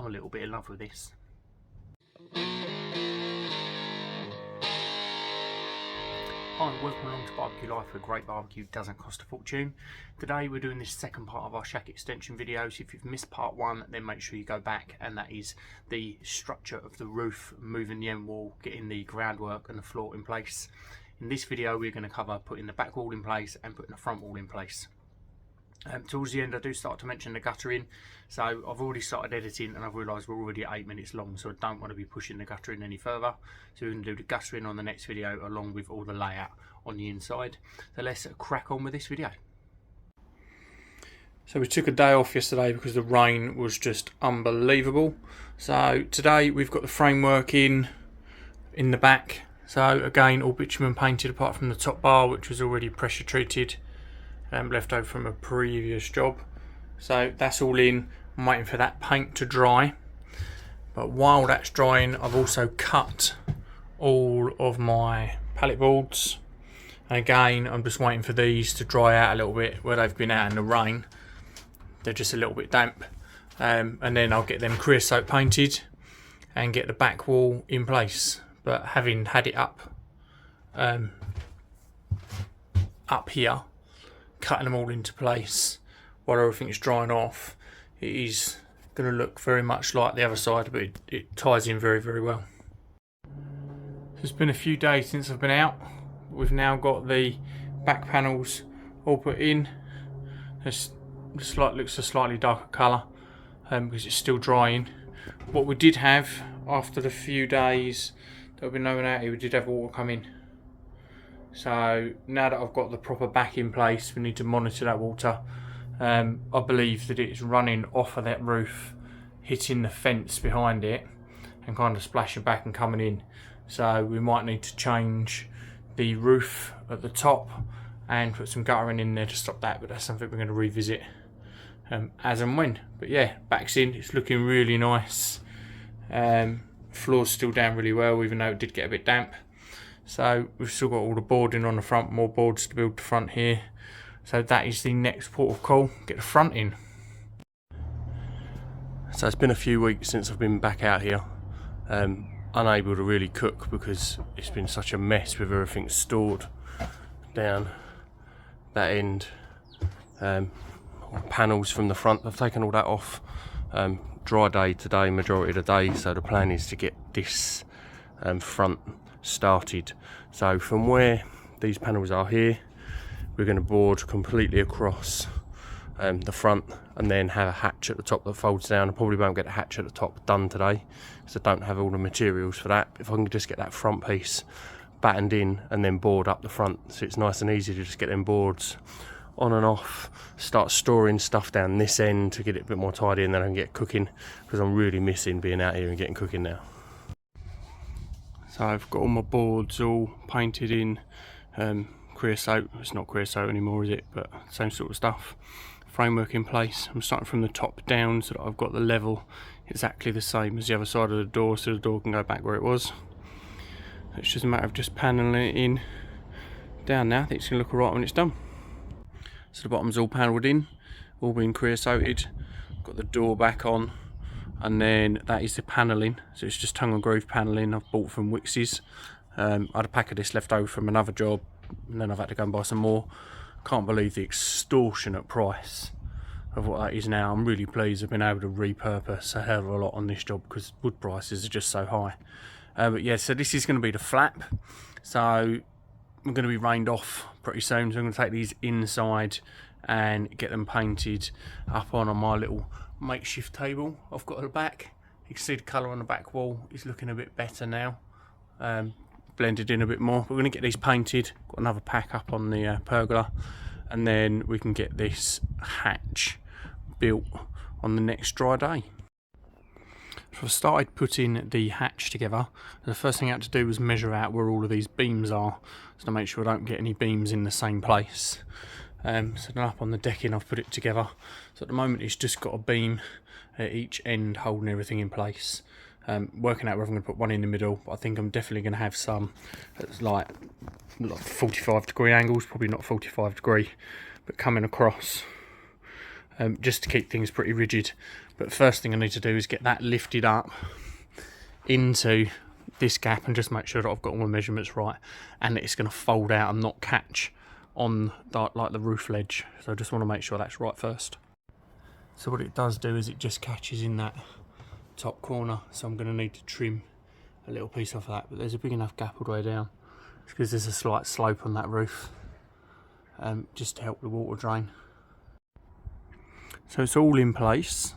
I'm a little bit in love with this. Hi, welcome along to Barbecue Life, where great barbecue doesn't cost a fortune. Today we're doing this second part of our shack extension video, so if you've missed part one, then make sure you go back, and that is the structure of the roof, moving the end wall, getting the groundwork and the floor in place. In this video we're going to cover putting the back wall in place and putting the front wall in place. Towards the end I do start to mention the guttering, so I've already started editing and I've realised we're already at 8 minutes long, so I don't want to be pushing the guttering any further. So we're going to do the guttering on the next video along with all the layout on the inside. So let's crack on with this video. So we took a day off yesterday because the rain was just unbelievable. So today we've got the framework in the back. So again, all bitumen painted apart from the top bar, which was already pressure treated. Left over from a previous job. So that's all in. I'm waiting for that paint to dry, but while that's drying I've also cut all of my pallet boards, and again I'm just waiting for these to dry out a little bit where they've been out in the rain. They're just a little bit damp, and then I'll get them creosote painted and get the back wall in place. But having had it up here, cutting them all into place while everything's drying off, it is going to look very much like the other side, but it ties in very, very well. It's been a few days since I've been out. We've now got the back panels all put in. This looks a slightly darker colour because it's still drying. What we did have after the few days that we've been knowing out here, we did have water come in. So now that I've got the proper back in place, we need to monitor that water. I believe that it's running off of that roof, hitting the fence behind it and kind of splashing back and coming in. So we might need to change the roof at the top and put some guttering in there to stop that, but that's something we're going to revisit as and when. But yeah, back's in, it's looking really nice. Floor's still down really well, even though it did get a bit damp. So we've still got all the boarding on the front, more boards to build the front here. So that is the next port of call, get the front in. So it's been a few weeks since I've been back out here, unable to really cook because it's been such a mess with everything stored down that end. Panels from the front, I've taken all that off. Dry day today, majority of the day, so the plan is to get this front started. So from where these panels are here, we're going to board completely across the front and then have a hatch at the top that folds down. I probably won't get the hatch at the top done today because I don't have all the materials for that. If I can just get that front piece battened in and then board up the front, so it's nice and easy to just get them boards on and off, start storing stuff down this end to get it a bit more tidy, and then I can get cooking because I'm really missing being out here and getting cooking now. So I've got all my boards all painted in creosote. It's not creosote anymore, is it? But same sort of stuff. Framework in place. I'm starting from the top down so that I've got the level exactly the same as the other side of the door, so the door can go back where it was. It's just a matter of just paneling it in down now. I think it's going to look alright when it's done. So the bottom's all panelled in, all been creosoted. Got the door back on. And then that is the panelling, so it's just tongue and groove panelling I've bought from Wix's. I had a pack of this left over from another job, and then I've had to go and buy some more. Can't believe the extortionate price of what that is now. I'm really pleased I've been able to repurpose a hell of a lot on this job because wood prices are just so high. But yeah, so this is going to be the flap. So I'm going to be rained off pretty soon, so I'm going to take these inside and get them painted up on my little makeshift table I've got at the back. You can see the colour on the back wall is looking a bit better now, blended in a bit more. We're going to get these painted, got another pack up on the pergola, and then we can get this hatch built on the next dry day. So I started putting the hatch together. The first thing I had to do was measure out where all of these beams are, so to make sure I don't get any beams in the same place. So then up on the decking I've put it together. So at the moment it's just got a beam at each end holding everything in place. Working out whether I'm going to put one in the middle, but I think I'm definitely going to have some that's like 45-degree angles, probably not 45 degree, but coming across, just to keep things pretty rigid. But first thing I need to do is get that lifted up into this gap and just make sure that I've got all my measurements right, and that it's going to fold out and not catch on like the roof ledge. So I just want to make sure that's right first. So what it does do is it just catches in that top corner, so I'm going to need to trim a little piece off of that, but there's a big enough gap all the way down because there's a slight slope on that roof, just to help the water drain. So it's all in place.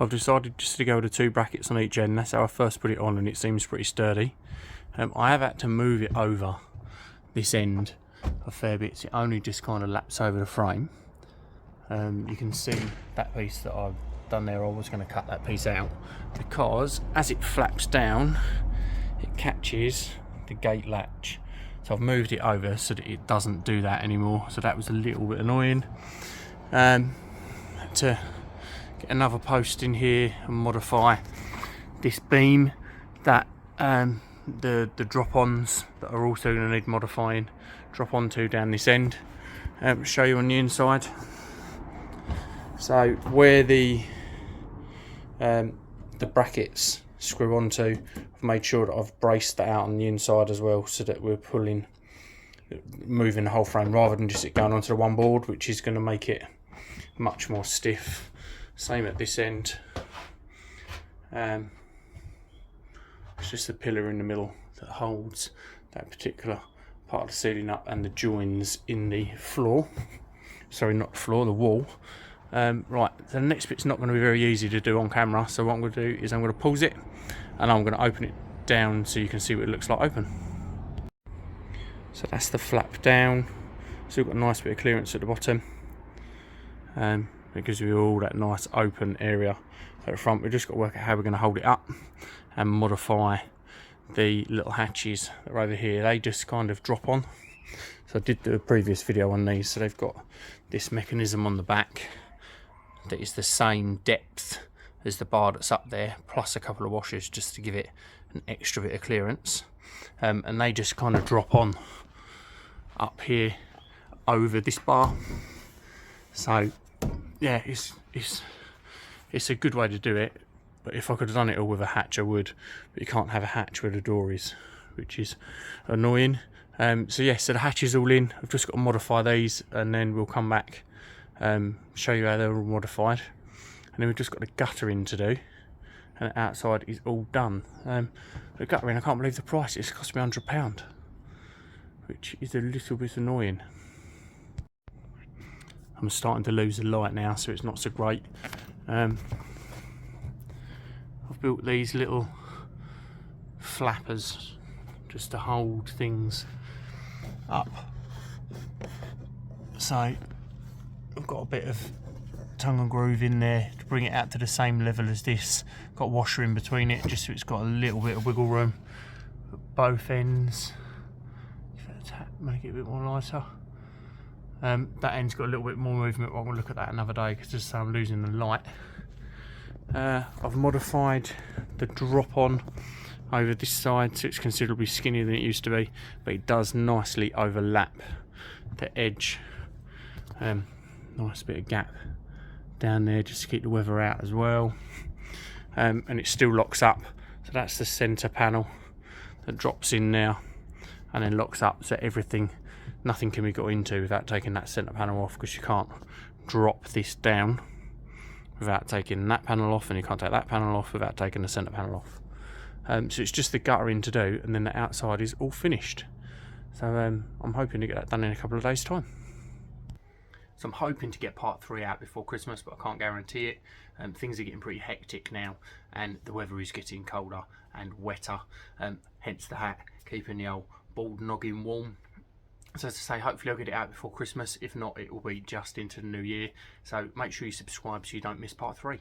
I've decided just to go with the 2 brackets on each end. That's how I first put it on, and it seems pretty sturdy. I have had to move it over this end a fair bit, so it only just kind of laps over the frame. You can see that piece that I've done there. I was going to cut that piece out because as it flaps down, it catches the gate latch. So I've moved it over so that it doesn't do that anymore. So that was a little bit annoying. To get another post in here and modify this beam, that the drop-ons that are also going to need modifying, drop onto down this end. Show you on the inside. So where the brackets screw onto, I've made sure that I've braced that out on the inside as well, so that we're moving the whole frame rather than just it going onto the one board, which is going to make it much more stiff. Same at this end. It's just the pillar in the middle that holds that particular part of the ceiling up, and the joins in the floor. Sorry, not the floor, the wall. Right, so the next bit's not going to be very easy to do on camera, so what I'm going to do is I'm going to pause it and I'm going to open it down so you can see what it looks like open. So that's the flap down. So we've got a nice bit of clearance at the bottom. It gives you all that nice open area at the front. We've just got to work out how we're going to hold it up and modify the little hatches that are over here. They just kind of drop on. So I did do a previous video on these. So they've got this mechanism on the back that is the same depth as the bar that's up there, plus a couple of washers just to give it an extra bit of clearance. And they just kind of drop on up here over this bar. So yeah, it's a good way to do it, but if I could have done it all with a hatch I would, but you can't have a hatch where the door is, which is annoying. So yeah, so the hatch is all in. I've just got to modify these and then we'll come back, show you how they're all modified, and then we've just got the gutter in to do, and the outside is all done. The gutter in, I can't believe the price. It's cost me £100, which is a little bit annoying. I'm starting to lose the light now, so it's not so great. I've built these little flappers just to hold things up. So I've got a bit of tongue and groove in there to bring it out to the same level as this. Got a washer in between it just so it's got a little bit of wiggle room at both ends. Make it a bit more lighter. That end's got a little bit more movement, but we'll look at that another day because just I'm losing the light. I've modified the drop on over this side so it's considerably skinnier than it used to be, but it does nicely overlap the edge. Nice bit of gap down there just to keep the weather out as well. And it still locks up, so that's the centre panel that drops in now and then locks up, so nothing can be got into without taking that centre panel off, because you can't drop this down without taking that panel off, and you can't take that panel off without taking the centre panel off. So it's just the gutter in to do, and then the outside is all finished. So I'm hoping to get that done in a couple of days' time. So I'm hoping to get part 3 out before Christmas, but I can't guarantee it. Things are getting pretty hectic now, and the weather is getting colder and wetter, hence the hat, keeping the old bald noggin warm. So as I say, hopefully I'll get it out before Christmas. If not, it will be just into the new year. So make sure you subscribe so you don't miss part 3.